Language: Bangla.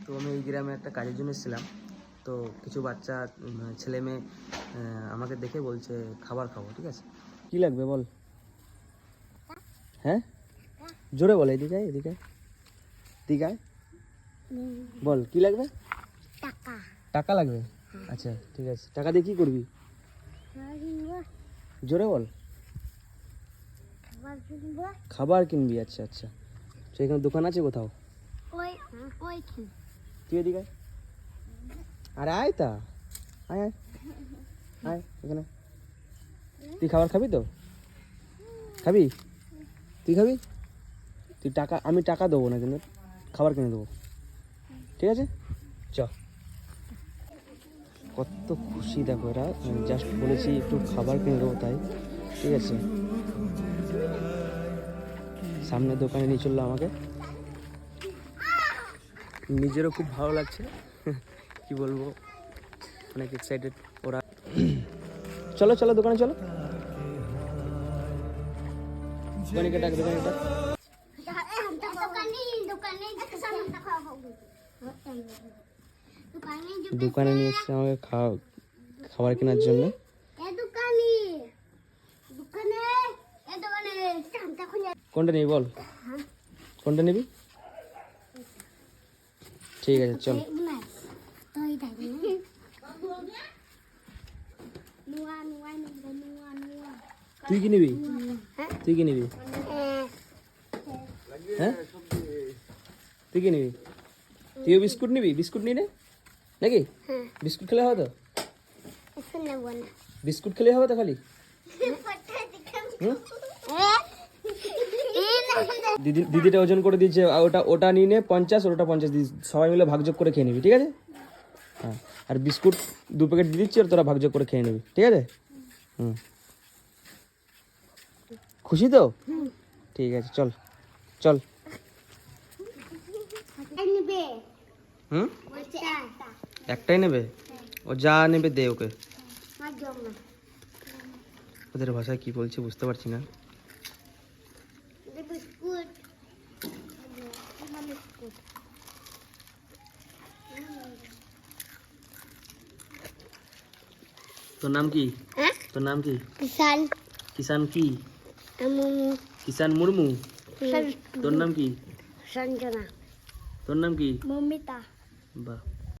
তো আমি এই গ্রামে একটা কাজের জন্য এসেছিলাম। তো কিছু বাচ্চা ছেলে মেয়ে আমাকে দেখে বলছে খাবার খাবো, ঠিক আছে? কি লাগবে বল? হ্যাঁ জোরে বল, এদিকে এদিকে এদিকে বল, কি লাগবে? টাকা। টাকা লাগবে? আচ্ছা ঠিক আছে, টাকা দিয়ে কি করবি? জোরে বল। খাবার কিনবি? আচ্ছা আচ্ছা, তো এখানে দোকান আছে কোথাও? তুই এদিকে আয়। আরে আয় তা, আয় আয় আয় এখানে। তুই খাবার খাবি তো? খাবি? তুই খাবি? তুই টাকা, আমি টাকা দেবো না কিন্তু খাবার কিনে দেবো, ঠিক আছে? চ। কত খুশি দেখো এরা, জাস্ট বলেছি একটু খাবার কিনে দেবো তাই, ঠিক আছে? সামনে দোকানে নিয়ে চললো আমাকে, নিজেরও খুব ভালো লাগছে। কি বলবো, অনেক এক্সাইটেড ওরা। চলো চলো দোকানে চলো, দোকানিকে ডাক, দোকানিকে ডাক। দোকানে নিয়ে এসছে আমাকে খাবার কেনার জন্য। কোনটা নিবি বল, কোনটা নিবি? ঠিক আছে চল। তুই কি নিবি? তুই কি নিবি? হ্যাঁ তুই কি নিবি? তুইও বিস্কুট নিবি? বিস্কুট নিয়ে নে নাকি? বিস্কুট খেলে হবে তো? বিস্কুট খেলে হবে তো খালি? দিদিটা ওজন করে দিয়েছে, ওটা নিয়ে নে 50, ওটা 50 দিস, সবাই মিলে ভাগযোগ করে খেয়ে নিবি, ঠিক আছে? হ্যাঁ, আর বিস্কুট 2 প্যাকেট দিয়ে দিচ্ছি, আর তোরা ভাগযোগ করে খেয়ে নিবি, ঠিক আছে? হুম, খুশি তো? ঠিক আছে চল চল। হুম, একটাই নেবে? ও যা নেবে দে ওকে। ওদের ভাষায় কি বলছে বুঝতে পারছি না। তোর নাম কি? তোর নাম কি? কিষান। কিষান কি? কিষান মুর্মু। তোর নাম কি? সঞ্জনা। তোর নাম কি? মমিতা। বাহ।